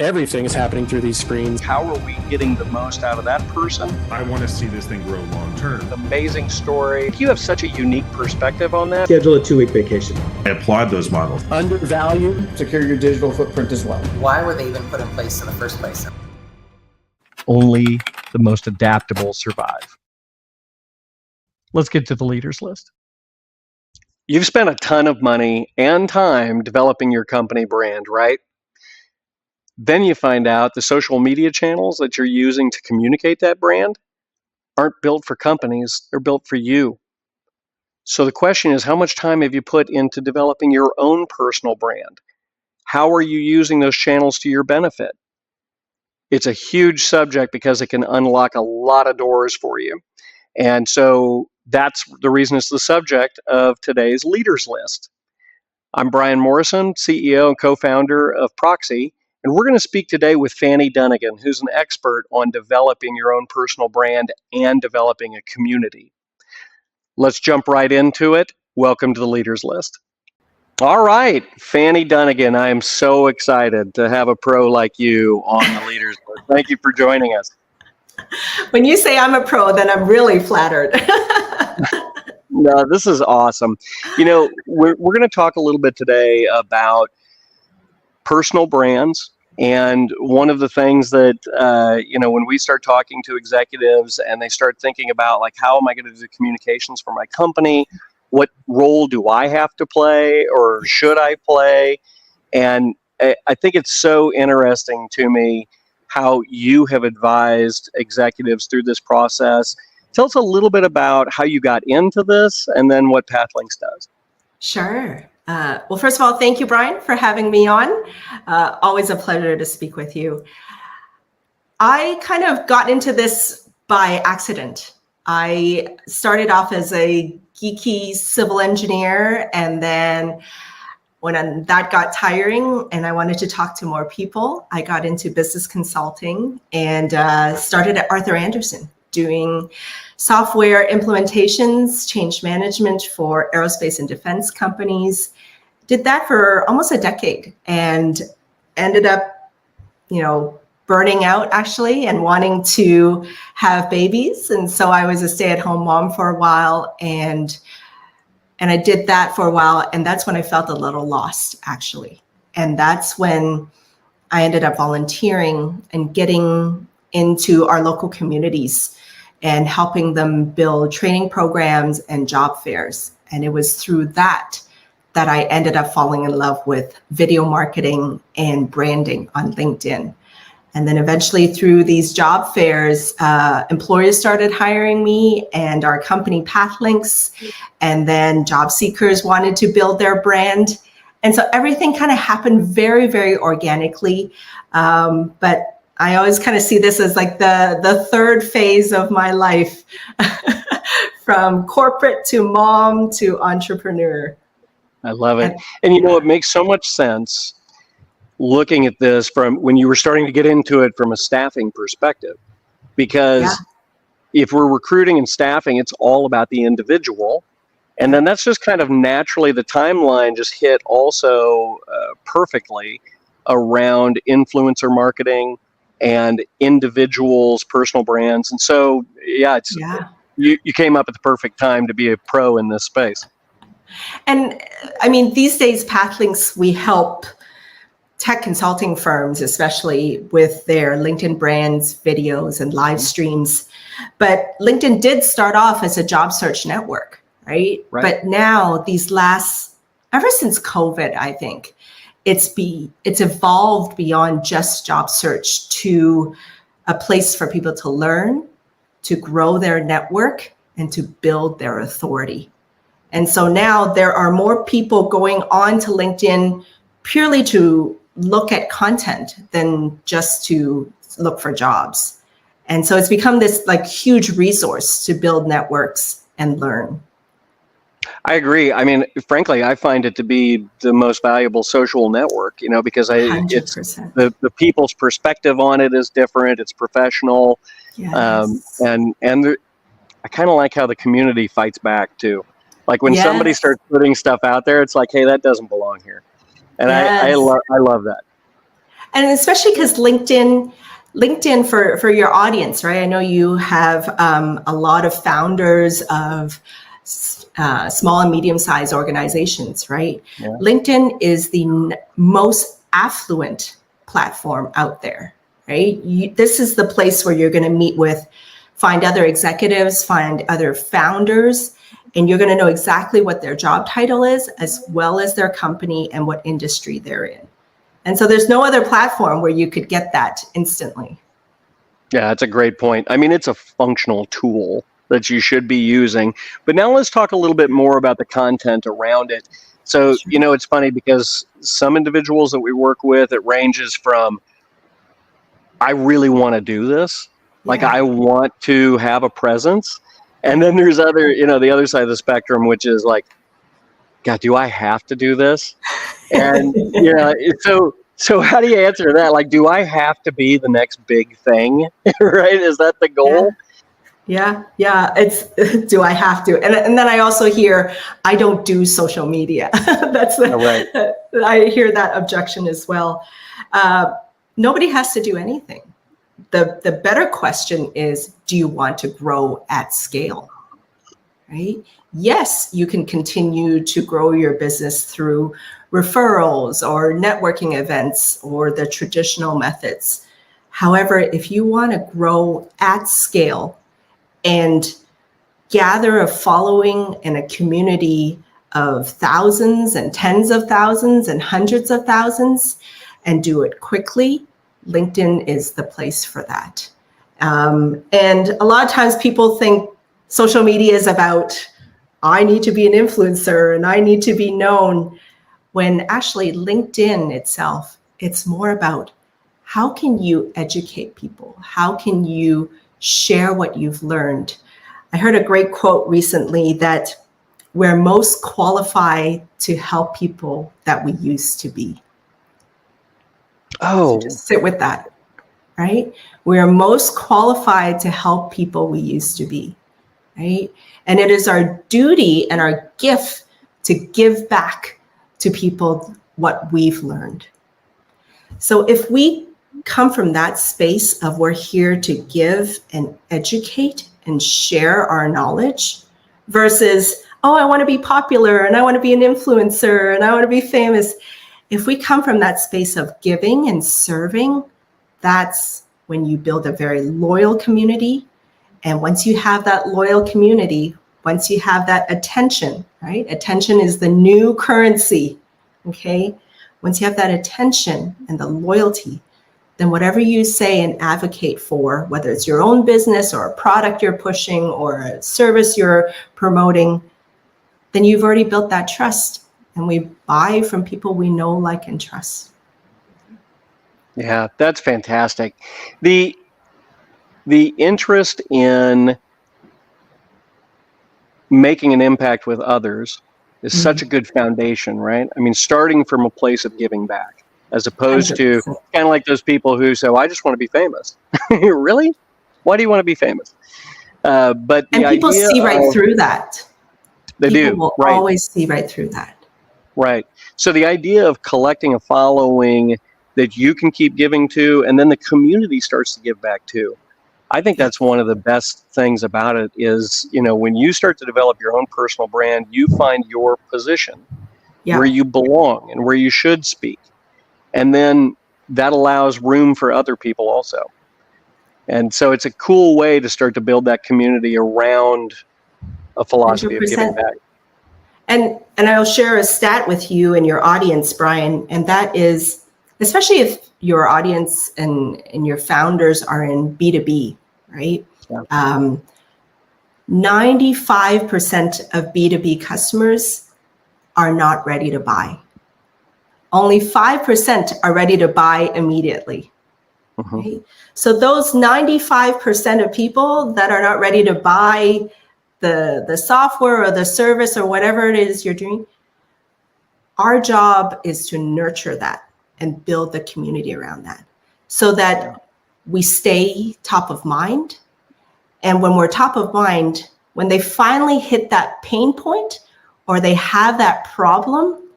Everything is happening through these screens. How are we getting the most out of that person? I want to see this thing grow long term. Amazing story. You have such a unique perspective on that. Schedule a 2-week vacation. I applaud those models. Undervalue. Secure your digital footprint as well. Why were they even put in place in the first place? Only the most adaptable survive. Let's get to the leaders list. You've spent a ton of money and time developing your company brand, right? Then you find out the social media channels that you're using to communicate that brand aren't built for companies, they're built for you. So the question is, how much time have you put into developing your own personal brand? How are you using those channels to your benefit? It's a huge subject because it can unlock a lot of doors for you. And so that's the reason it's the subject of today's Leaders List. I'm Bryon Morrison, CEO and co-founder of Proxy. And we're going to speak today with Fanny Dunagan, who's an expert on developing your own personal brand and developing a community. Let's jump right into it. Welcome to the Leaders List. All right, Fanny Dunagan, I am so excited to have a pro like you on the Leaders List. Thank you for joining us. When you say I'm a pro, then I'm really flattered. No, this is awesome. You know, we're going to talk a little bit today about personal brands. And one of the things that, when we start talking to executives and they start thinking about, like, how am I going to do communications for my company? What role do I have to play or should I play? And I think it's so interesting to me how you have advised executives through this process. Tell us a little bit about how you got into this and then what PathLynks does. Sure. Well, first of all, thank you, Bryon, for having me on. Always a pleasure to speak with you. I kind of got into this by accident. I started off as a geeky civil engineer, and then when that got tiring and I wanted to talk to more people, I got into business consulting and started at Arthur Andersen doing software implementations, change management for aerospace and defense companies. Did that for almost a decade and ended up, burning out actually and wanting to have babies. And so I was a stay-at-home mom for a while and I did that for a while. And that's when I felt a little lost actually. And that's when I ended up volunteering and getting into our local communities and helping them build training programs and job fairs. And it was through that I ended up falling in love with video marketing and branding on LinkedIn. And then eventually through these job fairs, employers started hiring me and our company PathLynks, and then job seekers wanted to build their brand. And so everything kind of happened very, very organically. But I always kind of see this as like the third phase of my life, from corporate to mom to entrepreneur. I love it. And it makes so much sense looking at this from when you were starting to get into it from a staffing perspective, because if we're recruiting and staffing, it's all about the individual. And then that's just kind of naturally the timeline just hit also perfectly around influencer marketing and individuals' personal brands. And so, you came up at the perfect time to be a pro in this space. And I mean, these days, PathLynks, we help tech consulting firms, especially with their LinkedIn brands, videos, and live streams. But LinkedIn did start off as a job search network, right? But now ever since COVID, I think, it's evolved beyond just job search to a place for people to learn, to grow their network, and to build their authority. And so now there are more people going on to LinkedIn purely to look at content than just to look for jobs. And so it's become this like huge resource to build networks and learn. I agree. I mean, frankly, I find it to be the most valuable social network, because it's the people's perspective on it is different. It's professional. Yes. And I kind of like how the community fights back too. Like when somebody starts putting stuff out there, it's like, hey, that doesn't belong here. And I love that. And especially because LinkedIn for your audience, right? I know you have a lot of founders of small and medium-sized organizations, right? Yeah. LinkedIn is the most affluent platform out there, right? This is the place where you're going to meet with, find other executives, find other founders, and you're going to know exactly what their job title is, as well as their company and what industry they're in. And so there's no other platform where you could get that instantly. Yeah, that's a great point. I mean, it's a functional tool that you should be using. But now let's talk a little bit more about the content around it. So, Sure. you know, it's funny because some individuals that we work with, it ranges from, I really want to do this. Like, Yeah. I want to have a presence. And then there's other, you know, the other side of the spectrum, which is like, God, do I have to do this? And, you know, so how do you answer that? Like, do I have to be the next big thing? Right? Is that the goal? Yeah. It's, do I have to? And then I also hear, I don't do social media. That's Right. I hear that objection as well. Nobody has to do anything. The better question is, do you want to grow at scale? Right? Yes, you can continue to grow your business through referrals or networking events or the traditional methods. However, if you want to grow at scale and gather a following and a community of thousands and tens of thousands and hundreds of thousands and do it quickly, LinkedIn is the place for that. And a lot of times people think social media is about, I need to be an influencer and I need to be known, when actually LinkedIn itself, it's more about how can you educate people? How can you share what you've learned? I heard a great quote recently that we're most qualified to help people that we used to be. Oh, So just sit with that, right? We are most qualified to help people we used to be, right? And it is our duty and our gift to give back to people what we've learned. So if we come from that space of we're here to give and educate and share our knowledge versus, oh, I want to be popular and I want to be an influencer and I want to be famous. If we come from that space of giving and serving, that's when you build a very loyal community. And once you have that loyal community, once you have that attention, right? Attention is the new currency, okay? Once you have that attention and the loyalty, then whatever you say and advocate for, whether it's your own business or a product you're pushing or a service you're promoting, then you've already built that trust. And we buy from people we know, like, and trust. yeah, that's fantastic. The interest in making an impact with others is such a good foundation, right? I mean, starting from a place of giving back, as opposed to 100%. kind of like those people who say, well, I just want to be famous. Really? Why do you want to be famous? But And the people idea see right of, through that. they People do, will right? always see right through that. Right. So the idea of collecting a following that you can keep giving to, and then the community starts to give back to. I think that's one of the best things about it is, you know, when you start to develop your own personal brand, you find your position where you belong and where you should speak. And then that allows room for other people also. And so it's a cool way to start to build that community around a philosophy of giving 100%. back. And I'll share a stat with you and your audience, Bryon, and that is, especially if your audience and your founders are in B2B, right? Yeah. 95% of B2B customers are not ready to buy. Only 5% are ready to buy immediately. Mm-hmm. Right? So those 95% of people that are not ready to buy the software or the service or whatever it is you're doing, our job is to nurture that and build the community around that so that we stay top of mind. And when we're top of mind, when they finally hit that pain point or they have that problem,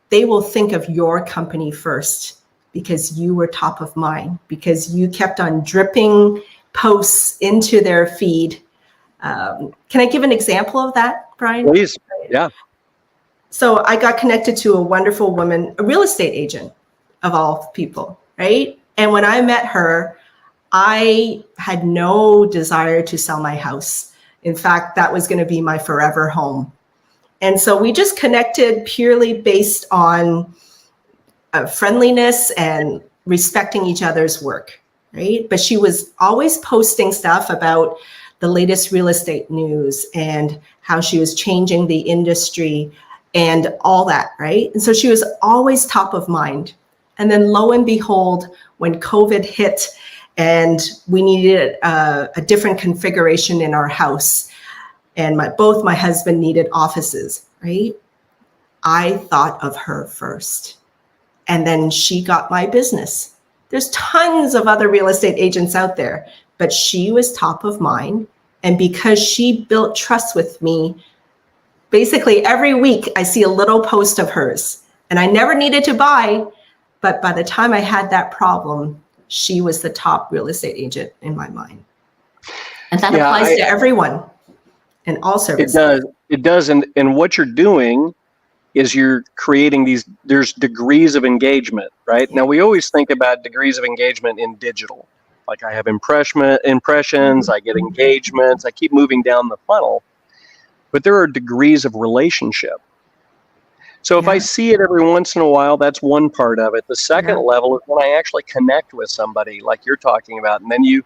they will think of your company first because you were top of mind, because you kept on dripping posts into their feed. Can I give an example of that, Bryon? Please. Yeah. So I got connected to a wonderful woman, a real estate agent of all people, right? And when I met her, I had no desire to sell my house. In fact, that was going to be my forever home. And so we just connected purely based on friendliness and respecting each other's work, right? But she was always posting stuff about the latest real estate news and how she was changing the industry and all that, right? And so she was always top of mind. And then lo and behold, when COVID hit and we needed a different configuration in our house, and both my husband needed offices, right? I thought of her first. And then she got my business. There's tons of other real estate agents out there, but she was top of mind. And because she built trust with me, basically every week I see a little post of hers. And I never needed to buy, but by the time I had that problem, she was the top real estate agent in my mind. And that applies to everyone and all services. It does. And what you're doing is you're creating there's degrees of engagement, right? Now, we always think about degrees of engagement in digital. Like I have impressions, I get engagements, I keep moving down the funnel. But there are degrees of relationship. So if I see it every once in a while, that's one part of it. The second level is when I actually connect with somebody like you're talking about, and then you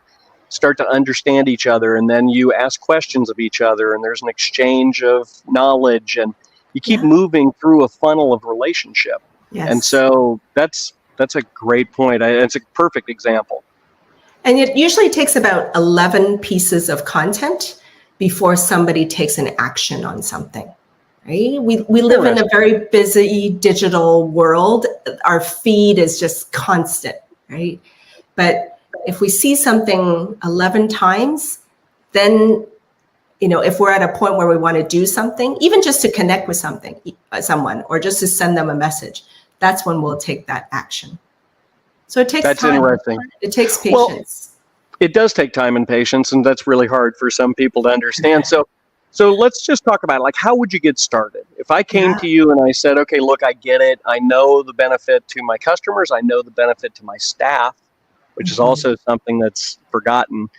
start to understand each other, and then you ask questions of each other, and there's an exchange of knowledge, and you keep moving through a funnel of relationship. Yes. And so that's a great point. It's a perfect example. And it usually takes about 11 pieces of content before somebody takes an action on something, right? We live in a very busy digital world. Our feed is just constant, right? But if we see something 11 times, then, if we're at a point where we want to do something, even just to connect with someone, or just to send them a message, that's when we'll take that action. So it takes time. Interesting. It takes patience. Well, it does take time and patience, and that's really hard for some people to understand. So let's just talk about how would you get started? If I came to you and I said, okay, look, I get it. I know the benefit to my customers. I know the benefit to my staff, which is also something that's forgotten,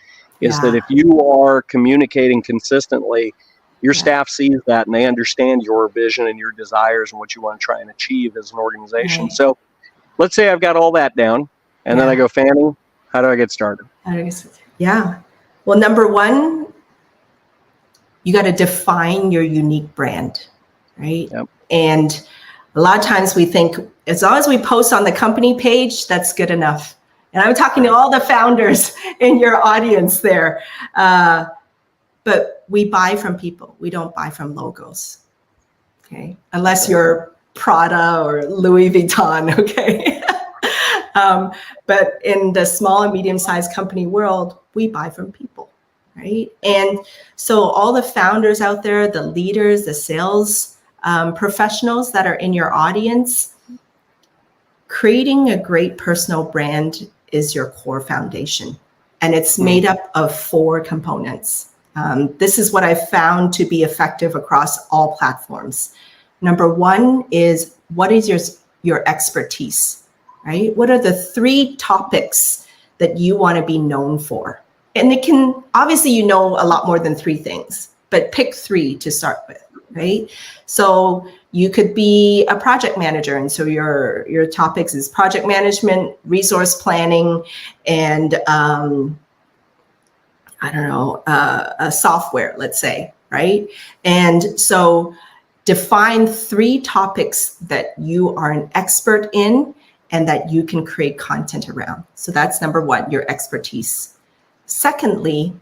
is that if you are communicating consistently, your staff sees that and they understand your vision and your desires and what you want to try and achieve as an organization. Right. So let's say I've got all that down, and then I go, Fanny, how do I get started? Yeah. Well, number one, you got to define your unique brand, right? Yep. And a lot of times we think as long as we post on the company page, that's good enough. And I'm talking to all the founders in your audience there. But we buy from people. We don't buy from logos, okay? Unless you're Prada or Louis Vuitton, okay? But in the small and medium-sized company world, we buy from people, right? And so all the founders out there, the leaders, the sales professionals that are in your audience, creating a great personal brand is your core foundation. And it's made up of 4 components. This is what I've found to be effective across all platforms. Number 1 is, what is your expertise, right? What are the 3 topics that you want to be known for? And it can, obviously, a lot more than 3 things, but pick 3 to start with, right? So you could be a project manager. And so your topics is project management, resource planning, and a software, let's say, right? And so define 3 topics that you are an expert in and that you can create content around. So that's number 1, your expertise. Secondly,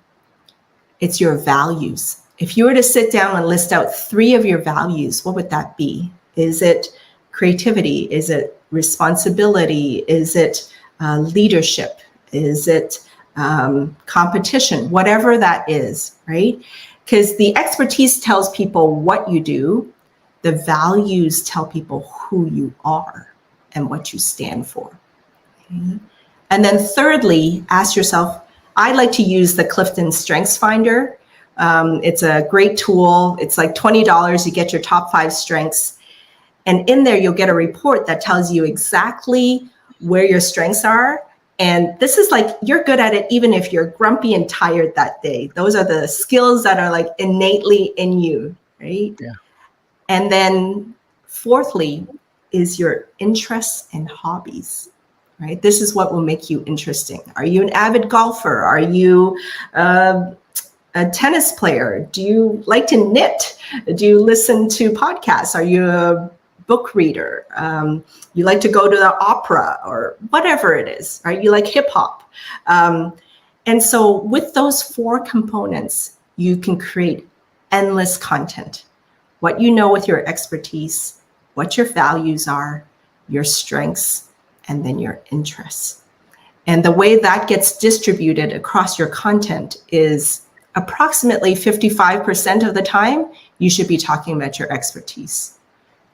it's your values. If you were to sit down and list out 3 of your values, what would that be? Is it creativity? Is it responsibility? Is it leadership? Is it competition? Whatever that is, right? Because the expertise tells people what you do. The values tell people who you are and what you stand for. Okay. And then thirdly, ask yourself, I like to use the Clifton Strengths Finder. It's a great tool. It's like $20. You get your top 5 strengths. And in there, you'll get a report that tells you exactly where your strengths are. And this is like, you're good at it even if you're grumpy and tired that day. Those are the skills that are like innately in you, right? Yeah. And then fourthly is your interests and hobbies, right? This is what will make you interesting. Are you an avid golfer? Are you a tennis player? Do you like to knit? Do you listen to podcasts? Are you a book reader? You like to go to the opera or whatever it is, right? You like hip hop. And so with those 4 components, you can create endless content. What you know with your expertise, what your values are, your strengths, and then your interests. And the way that gets distributed across your content is approximately 55% of the time, you should be talking about your expertise.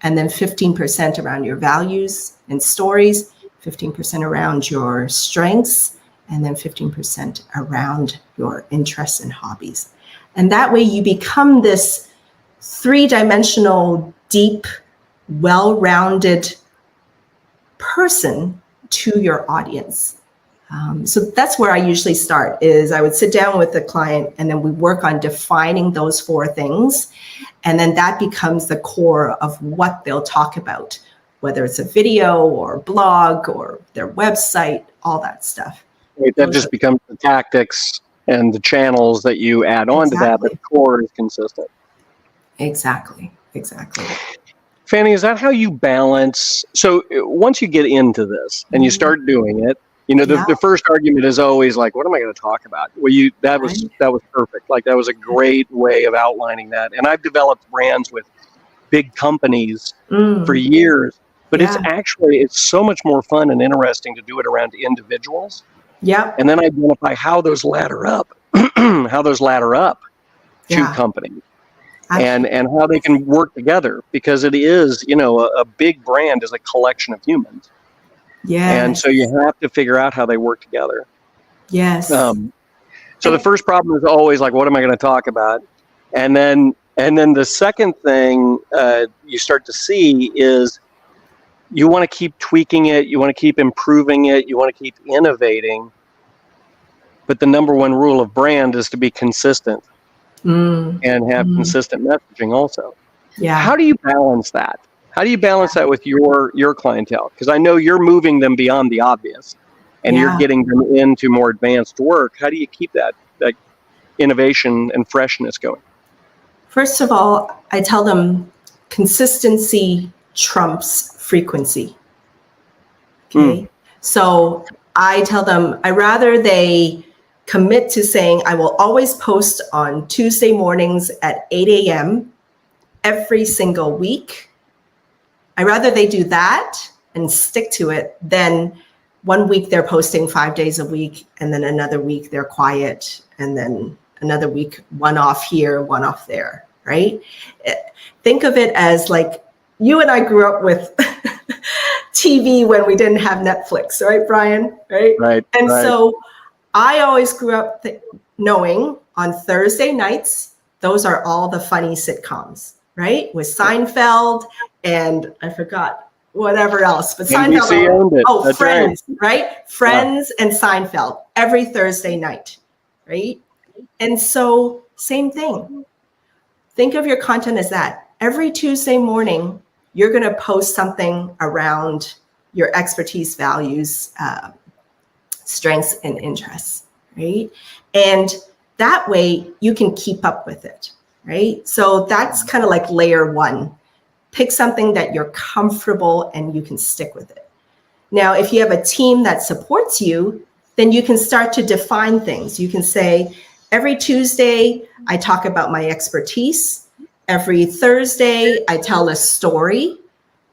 And then 15% around your values and stories, 15% around your strengths, and then 15% around your interests and hobbies. And that way you become this 3-dimensional, deep, well-rounded person to your audience. So that's where I usually start, is I would sit down with the client and then we work on defining those 4 things. And then that becomes the core of what they'll talk about, whether it's a video or blog or their website, all that stuff. Right, that just becomes the tactics and the channels that you add on to that, but the core is consistent. Exactly. Fanny, is that how you balance? So once you get into this and you start doing it, you know, the first argument is always like, what am I going to talk about? Well, that was perfect. Like, that was a great way of outlining that. And I've developed brands with big companies for years, but it's so much more fun and interesting to do it around individuals. Yeah. And then identify how those ladder up, to companies. And how they can work together, because it is, you know, a big brand is a collection of humans. Yeah. And so you have to figure out how they work together. Yes. So the first problem is always like, what am I going to talk about? And then the second thing you start to see is you want to keep tweaking it. You want to keep improving it. You want to keep innovating. But the number one rule of brand is to be consistent. And have consistent messaging also. Yeah. How do you balance that? How do you balance that with your clientele? Because I know you're moving them beyond the obvious and you're getting them into more advanced work. How do you keep that innovation and freshness going? First of all, I tell them consistency trumps frequency. Okay. So I tell them I rather they commit to saying, I will always post on Tuesday mornings at 8 a.m. every single week. I rather they do that and stick to it than one week they're posting 5 days a week, and then another week they're quiet, and then another week, one off here, one off there, right? Think of it as like you and I grew up with TV when we didn't have Netflix, right, Bryon? Right. And so I always grew up knowing on Thursday nights, those are all the funny sitcoms, right? With Seinfeld and I forgot whatever else, but NBC owned it. Oh, That's Friends, right? Friends and Seinfeld every Thursday night, right? And so same thing. Think of your content as that. Every Tuesday morning, you're going to post something around your expertise, values, strengths and interests, right? And that way you can keep up with it, right? So that's kind of like layer 1. Pick something that you're comfortable and you can stick with it. Now, if you have a team that supports you, then you can start to define things. You can say, every Tuesday, I talk about my expertise. Every Thursday, I tell a story.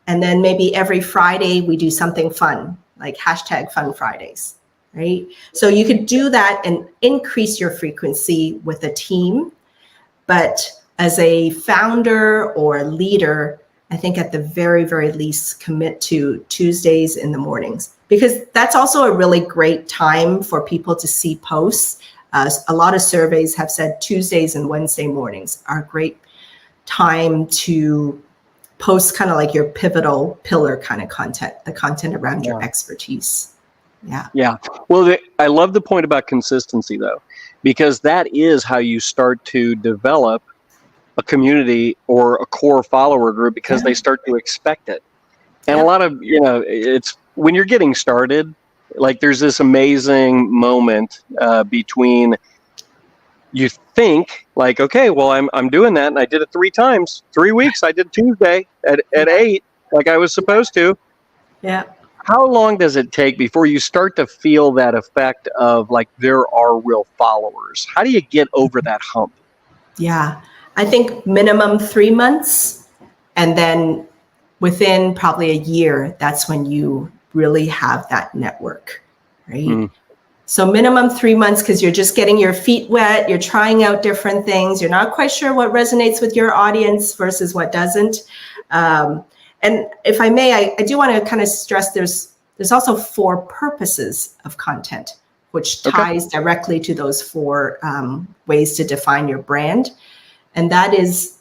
And then maybe every Friday, we do something fun, like #Fun Fridays. Right? So you could do that and increase your frequency with a team. But as a founder or leader, I think at the very, very least, commit to Tuesdays in the mornings, because that's also a really great time for people to see posts. A lot of surveys have said Tuesdays and Wednesday mornings are a great time to post kind of like your pivotal pillar kind of content, the content around your expertise. Yeah. Yeah. Well, I love the point about consistency, though, because that is how you start to develop a community or a core follower group, because they start to expect it. And a lot of, it's when you're getting started, like there's this amazing moment between you think like, okay, well, I'm doing that. And I did it 3 times, 3 weeks. I did Tuesday at 8, like I was supposed to. Yeah. How long does it take before you start to feel that effect of like there are real followers? How do you get over that hump? Yeah, I think minimum 3 months. And then within probably a year, that's when you really have that network, right? So minimum 3 months, because you're just getting your feet wet. You're trying out different things. You're not quite sure what resonates with your audience versus what doesn't. And if I may, I do want to kind of stress there's also 4 purposes of content, which ties directly to those 4 ways to define your brand. And that is,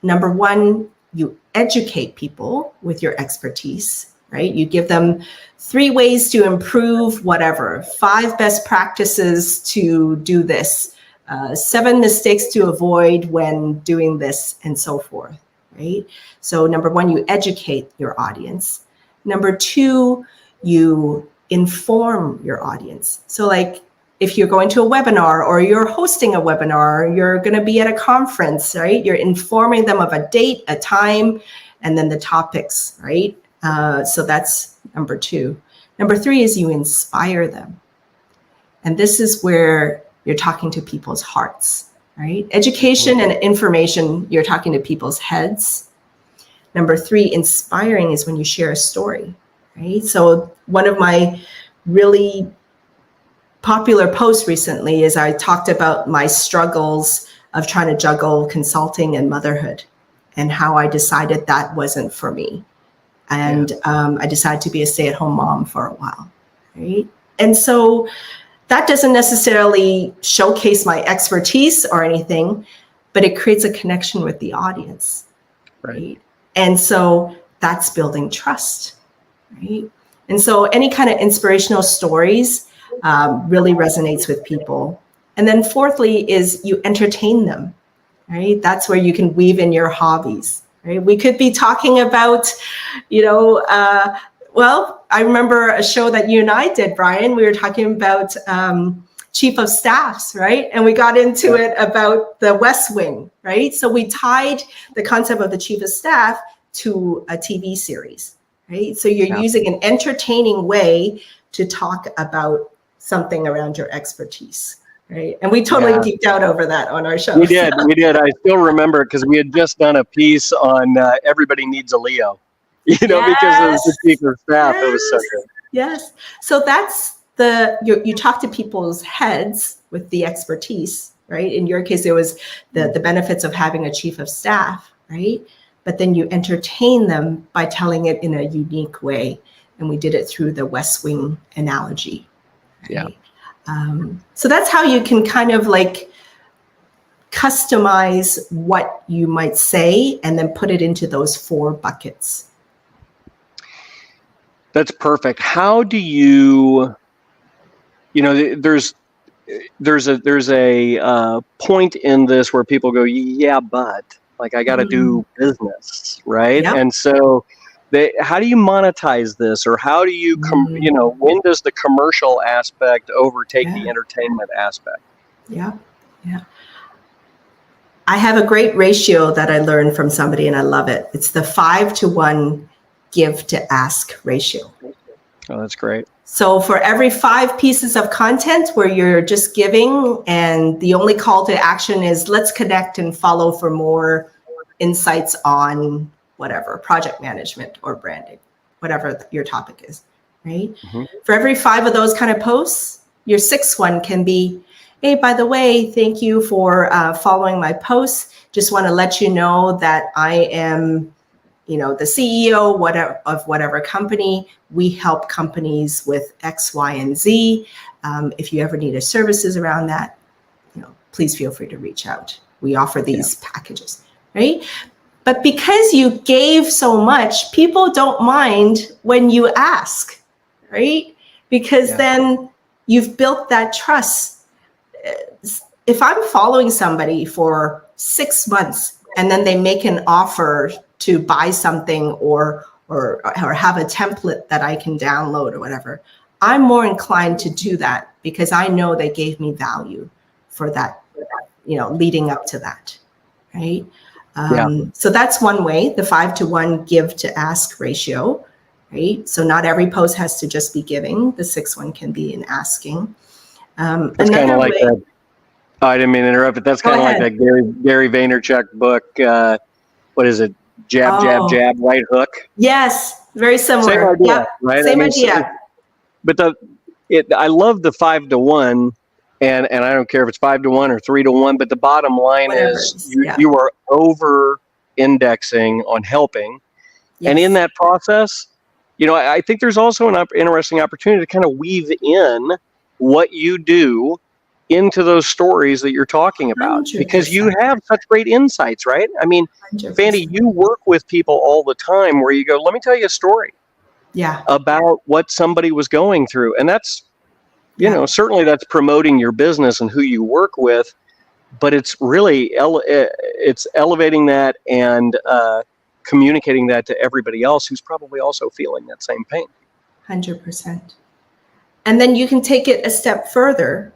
number 1, you educate people with your expertise, right? You give them 3 ways to improve whatever, 5 best practices to do this, 7 mistakes to avoid when doing this, and so forth. Right? So number 1, you educate your audience. Number 2, you inform your audience. So like if you're going to a webinar or you're hosting a webinar, you're going to be at a conference, right? You're informing them of a date, a time, and then the topics, right? So that's number 2. Number 3 is you inspire them. And this is where you're talking to people's hearts. Right? Education and information, you're talking to people's heads. Number 3, inspiring is when you share a story, right? So one of my really popular posts recently is I talked about my struggles of trying to juggle consulting and motherhood and how I decided that wasn't for me. And I decided to be a stay-at-home mom for a while, right? And so that doesn't necessarily showcase my expertise or anything, but it creates a connection with the audience, right? And so that's building trust, right? And so any kind of inspirational stories really resonates with people. And then 4thly is you entertain them, right? That's where you can weave in your hobbies, right? We could be talking about, well, I remember a show that you and I did, Bryon. We were talking about chief of staffs, right? And we got into it about the West Wing, right? So we tied the concept of the chief of staff to a TV series, right? So you're using an entertaining way to talk about something around your expertise, right? And we totally geeked out over that on our show. We did. I still remember because we had just done a piece on everybody needs a Leo. Because of the chief of staff. It was so good. Yes. So that's you talk to people's heads with the expertise, right? In your case, it was the benefits of having a chief of staff, right? But then you entertain them by telling it in a unique way. And we did it through the West Wing analogy. Right? So that's how you can kind of like customize what you might say and then put it into those 4 buckets. That's perfect. How do you, there's a point in this where people go, yeah, but like I got to do business, right? Yep. And so how do you monetize this, or how do you, when does the commercial aspect overtake the entertainment aspect? Yeah. I have a great ratio that I learned from somebody and I love it. It's the 5-to-1 give to ask ratio. Oh, that's great. So for every 5 pieces of content where you're just giving and the only call to action is let's connect and follow for more insights on whatever, project management or branding, whatever your topic is, right? For every 5 of those kind of posts, your 6th one can be, hey, by the way, thank you for following my posts. Just want to let you know that I am the CEO of whatever company. We help companies with X, Y, and Z. If you ever need a services around that, please feel free to reach out. We offer these packages, right? But because you gave so much, people don't mind when you ask, right? Because then you've built that trust. If I'm following somebody for 6 months and then they make an offer to buy something or have a template that I can download or whatever, I'm more inclined to do that because I know they gave me value for that, leading up to that, right? So that's one way, the 5-to-1 give to ask ratio, right? So not every post has to just be giving. The 6-1 can be in asking. That's kind of like that. Oh, I didn't mean to interrupt, but that's kind of like that Gary Vaynerchuk book. What is it? Jab, jab, jab, right hook. Yes, very similar. Same idea, right? Same idea. But I love the 5-to-1, and I don't care if it's 5-to-1 or 3-to-1. But the bottom line is you are over indexing on helping, and in that process, I think there's also an interesting opportunity to kind of weave in what you do into those stories that you're talking about, 100%. because you have such great insights, right? I mean, 100%. Fanny, you work with people all the time where you go, let me tell you a story about what somebody was going through. And that's, certainly that's promoting your business and who you work with, but it's really, it's elevating that and communicating that to everybody else who's probably also feeling that same pain. 100%. And then you can take it a step further.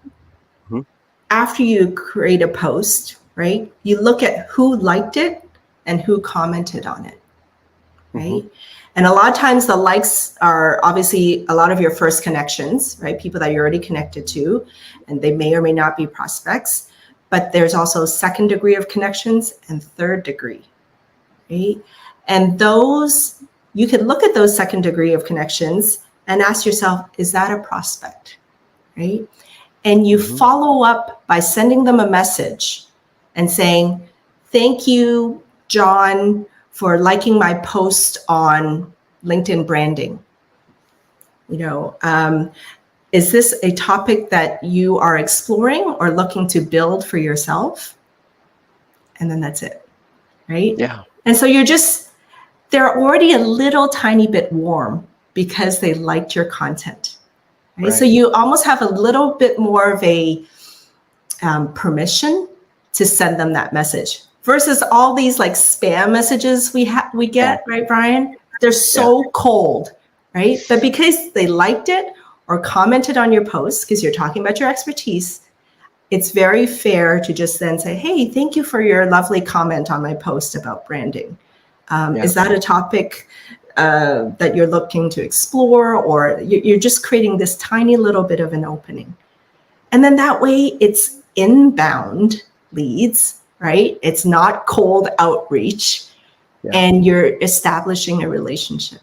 After you create a post, right? You look at who liked it and who commented on it, right? And a lot of times the likes are obviously a lot of your first connections, right? People that you're already connected to, and they may or may not be prospects, but there's also second degree of connections and third degree, right? And those, you can look at those second degree of connections and ask yourself, is that a prospect, right? And you follow up by sending them a message and saying, thank you, John, for liking my post on LinkedIn branding. Is this a topic that you are exploring or looking to build for yourself? And then that's it, right? Yeah. And so they're already a little tiny bit warm because they liked your content. Right? So you almost have a little bit more of a permission to send them that message versus all these like spam messages we get, right, Bryon? They're so cold, right? But because they liked it or commented on your post, because you're talking about your expertise, it's very fair to just then say, hey, thank you for your lovely comment on my post about branding. Is that a topic that you're looking to explore, or you're just creating this tiny little bit of an opening? And then that way it's inbound leads, right? It's not cold outreach, and you're establishing a relationship.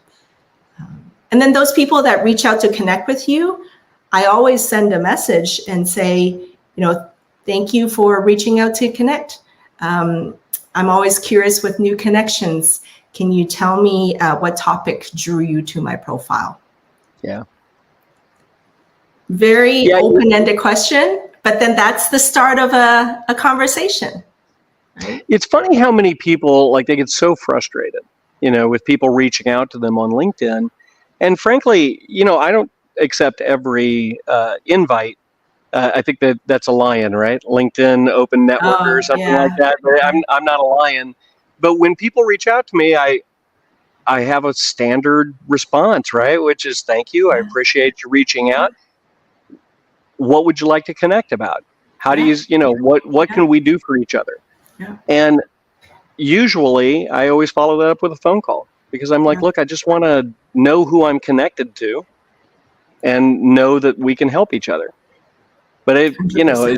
And then those people that reach out to connect with you, I always send a message and say, thank you for reaching out to connect. I'm always curious with new connections. Can you tell me what topic drew you to my profile? Yeah. Very open-ended question, but then that's the start of a conversation. Right? It's funny how many people, they get so frustrated, with people reaching out to them on LinkedIn. And frankly, I don't accept every invite. I think that's a lion, right? LinkedIn Open Network or something like that. I'm not a lion. But when people reach out to me, I have a standard response, right? Which is, thank you. I appreciate you reaching out. What would you like to connect about? How do you, what can we do for each other? Yeah. And usually I always follow that up with a phone call, because I'm like, look, I just want to know who I'm connected to and know that we can help each other. But as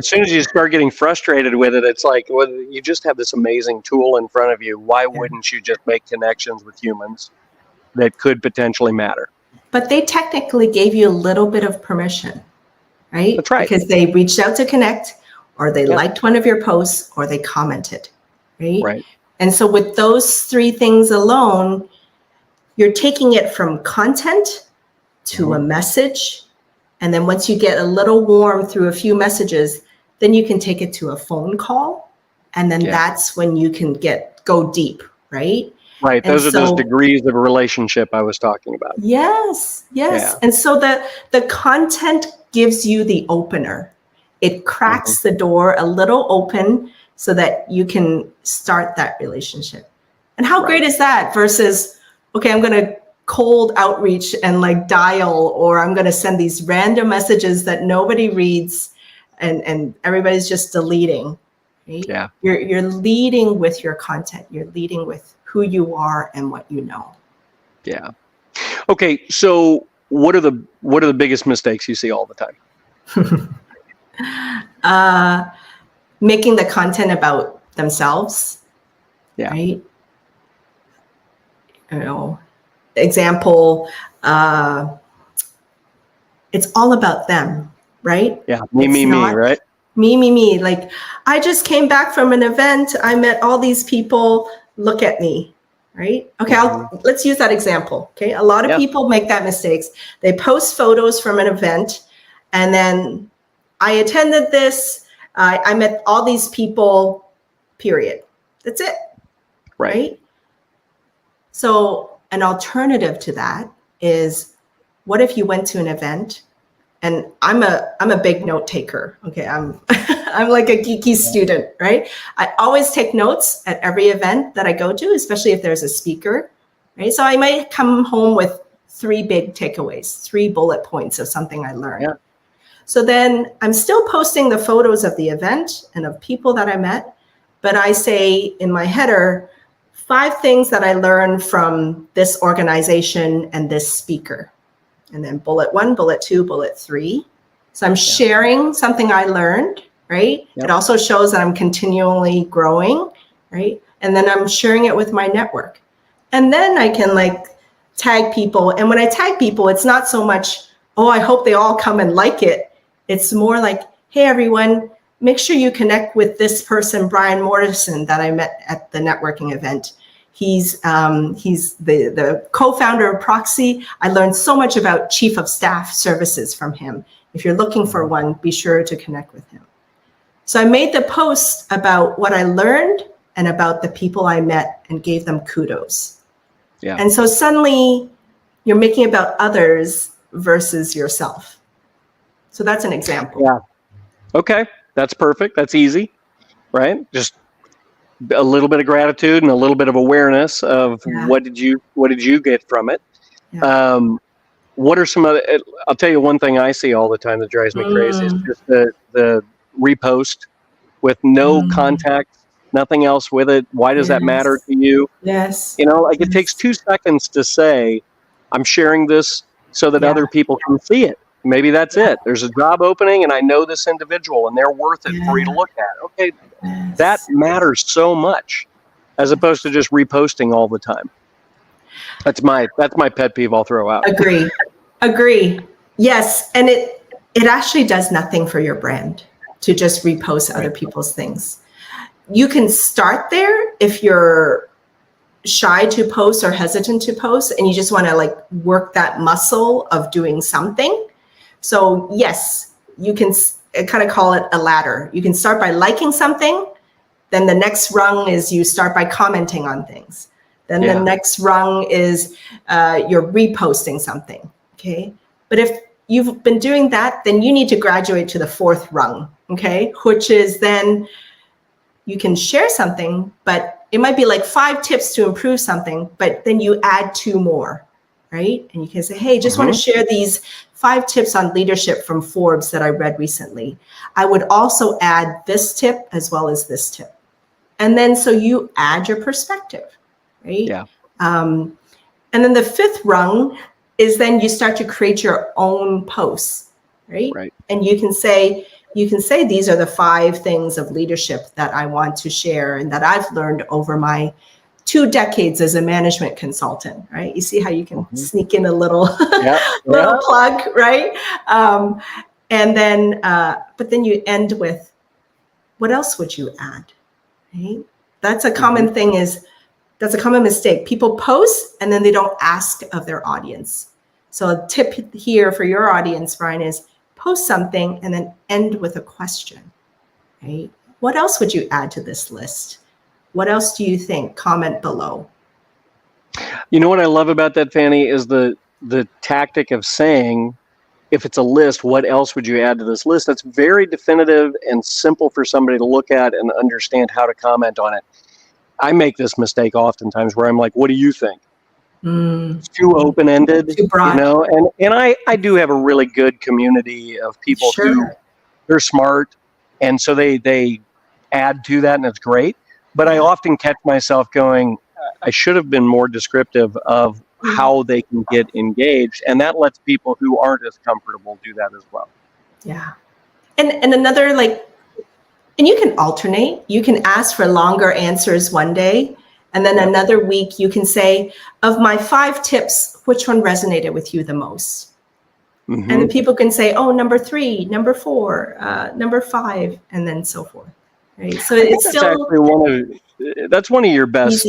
soon as you start getting frustrated with it, it's like, well, you just have this amazing tool in front of you. Why wouldn't you just make connections with humans that could potentially matter? But they technically gave you a little bit of permission, right? That's right. Because they reached out to connect, or they liked one of your posts, or they commented, right? Right. And so with those three things alone, you're taking it from content to a message. And then once you get a little warm through a few messages, then you can take it to a phone call. And then that's when you can go deep, right? Right. And Those are those degrees of a relationship I was talking about. Yes. Yeah. And so the content gives you the opener. It cracks the door a little open so that you can start that relationship. And how great is that versus, okay, I'm going to cold outreach and like dial, or I'm going to send these random messages that nobody reads and everybody's just deleting. Right? Yeah. You're leading with your content. You're leading with who you are and what you know. Yeah. Okay, so what are the biggest mistakes you see all the time? Making the content about themselves. Yeah. Right. You know, example, it's all about them, right? Yeah. Me, right? Me. Like, I just came back from an event. I met all these people. Look at me, right? Okay, let's use that example. Okay, a lot of people make that mistakes. They post photos from an event, and then I attended this. I met all these people. Period. That's it. Right? So an alternative to that is, what if you went to an event? And I'm a big note taker. Okay, I'm like a geeky student, right? I always take notes at every event that I go to, especially if there's a speaker, right? So I might come home with 3 big takeaways, 3 bullet points of something I learned. Yeah. So then I'm still posting the photos of the event and of people that I met, but I say in my header, 5 things that I learned from this organization and this speaker. And then bullet 1, bullet 2, bullet 3. So I'm sharing something I learned, right? It also shows that I'm continually growing, right? And then I'm sharing it with my network. And then I can like tag people. And when I tag people, it's not so much, oh, I hope they all come and like it. It's more like, hey, everyone, make sure you connect with this person, Bryon Morrison, that I met at the networking event. He's the co-founder of Proxy. I learned so much about chief of staff services from him. If you're looking for one, be sure to connect with him. So I made the post about what I learned and about the people I met and gave them kudos. Yeah. And so suddenly you're making about others versus yourself. So that's an example. Yeah. Okay. That's perfect. That's easy, right? Just a little bit of gratitude and a little bit of awareness of what did you get from it. Yeah. What are some other? I'll tell you one thing I see all the time that drives me crazy is just the repost with no contact, nothing else with it. Why does that matter to you? Yes. You know, like it takes 2 seconds to say, I'm sharing this so that other people can see it. Maybe that's it. There's a job opening and I know this individual and they're worth it for you to look at. Okay. That matters so much as opposed to just reposting all the time. That's my pet peeve I'll throw out. Agree. Yes. And it actually does nothing for your brand to just repost other people's things. You can start there if you're shy to post or hesitant to post and you just want to like work that muscle of doing something. So yes, you can kind of call it a ladder. You can start by liking something. Then the next rung is you start by commenting on things. Then the next rung is you're reposting something, okay? But if you've been doing that, then you need to graduate to the 4th rung, okay? Which is then you can share something, but it might be like 5 tips to improve something, but then you add 2 more, right? And you can say, hey, just want to share these 5 tips on leadership from Forbes that I read recently. I would also add this tip as well as this tip. And then so you add your perspective, right? Yeah. And then the 5th rung is then you start to create your own posts, right? And you can say these are the 5 things of leadership that I want to share and that I've learned over my 2 decades as a management consultant, right? You see how you can sneak in a little, little plug, right? And then, but then you end with, what else would you add, right? That's a common thing that's a common mistake. People post and then they don't ask of their audience. So a tip here for your audience, Bryon, is post something and then end with a question, right? What else would you add to this list? What else do you think? Comment below. You know what I love about that, Fanny, is the tactic of saying, if it's a list, what else would you add to this list? That's very definitive and simple for somebody to look at and understand how to comment on it. I make this mistake oftentimes where I'm like, what do you think? It's too open-ended, Too broad. you know, and I do have a really good community of people who they're smart, and so they add to that, and it's great. But I often catch myself going, I should have been more descriptive of how they can get engaged, and that lets people who aren't as comfortable do that as well. Yeah. And another, and you can alternate. You can ask for longer answers one day, and then another week you can say, of my 5 tips, which one resonated with you the most? And then people can say, oh, number 3, number 4, number 5, and then so forth. Right. So it's still that's one of your best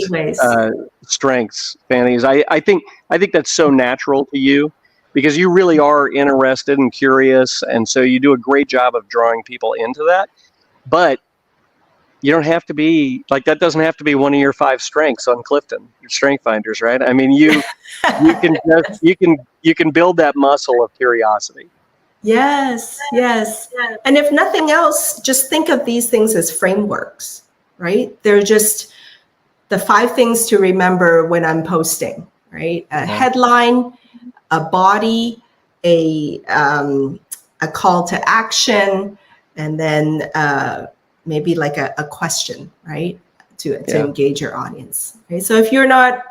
strengths, Fanny. Is I think that's so natural to you, because you really are interested and curious, and so you do a great job of drawing people into that. But you don't have to be that. Doesn't have to be one of your 5 strengths on Clifton, your Strength Finders, right? I mean, you can build that muscle of curiosity. Yes. And if nothing else, just think of these things as frameworks, right? They're just the 5 things to remember when I'm posting, right? A headline, a body, a call to action, and then maybe like a question, right? To engage your audience, right? So if you're not,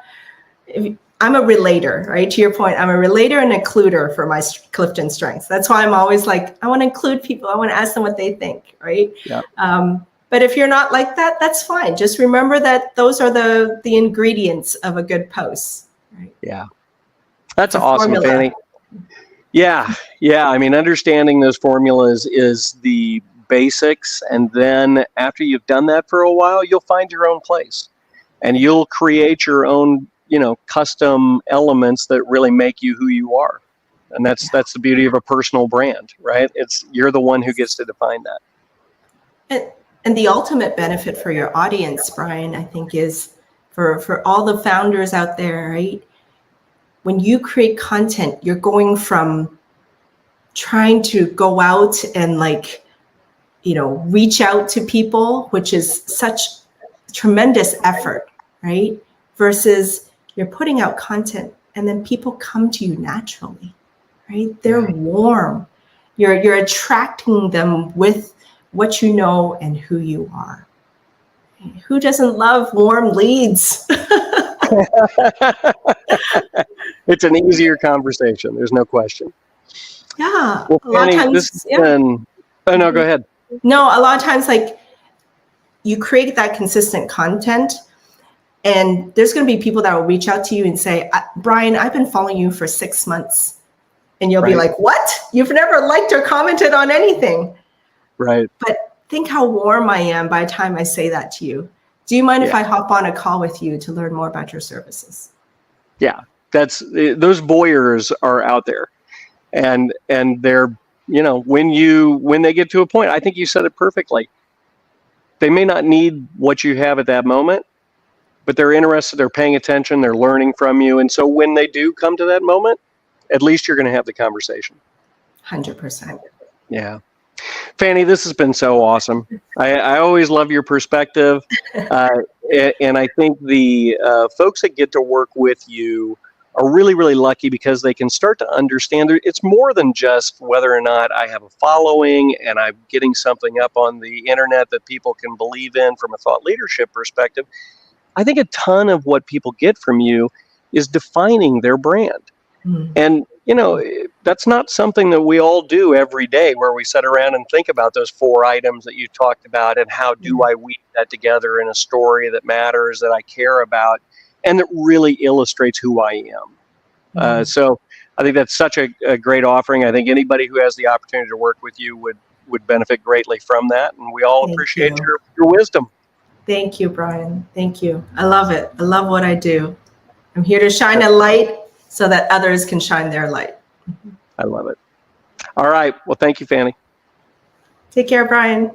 I'm a relator, right? To your point, I'm a relator and includer for my Clifton strengths. That's why I'm always like, I want to include people. I want to ask them what they think, right? Yeah. But if you're not like that, that's fine. Just remember that those are the ingredients of a good post, right? Yeah. That's awesome, Fanny. Yeah. I mean, understanding those formulas is the basics. And then after you've done that for a while, you'll find your own place, and you'll create your own, custom elements that really make you who you are. And that's the beauty of a personal brand, right? You're the one who gets to define that. And the ultimate benefit for your audience, Bryon, I think, is for all the founders out there, right? When you create content, you're going from trying to go out and reach out to people, which is such tremendous effort, right? Versus you're putting out content and then people come to you naturally, right? They're warm. You're attracting them with what you know and who you are. Who doesn't love warm leads? It's an easier conversation. There's no question. Yeah. Well, Fanny, oh, no, go ahead. No, a lot of times, you create that consistent content, and there's going to be people that will reach out to you and say, Bryon, I've been following you for 6 months. And you'll be like, what? You've never liked or commented on anything. Right. But think how warm I am by the time I say that to you. Do you mind if I hop on a call with you to learn more about your services? Yeah, those voyeurs are out there, and they're, when they get to a point, I think you said it perfectly. They may not need what you have at that moment, but they're interested, they're paying attention, they're learning from you. And so when they do come to that moment, at least you're going to have the conversation. 100%. Yeah. Fanny, this has been so awesome. I always love your perspective. And I think the folks that get to work with you are really, really lucky, because they can start to understand it's more than just whether or not I have a following and I'm getting something up on the internet that people can believe in from a thought leadership perspective. I think a ton of what people get from you is defining their brand. And, that's not something that we all do every day, where we sit around and think about those 4 items that you talked about and how do I weave that together in a story that matters, that I care about, and that really illustrates who I am. So I think that's such a great offering. I think anybody who has the opportunity to work with you would benefit greatly from that. And we all appreciate your wisdom. Thank you, Bryon. Thank you. I love it. I love what I do. I'm here to shine a light so that others can shine their light. I love it. All right. Well, thank you, Fanny. Take care, Bryon.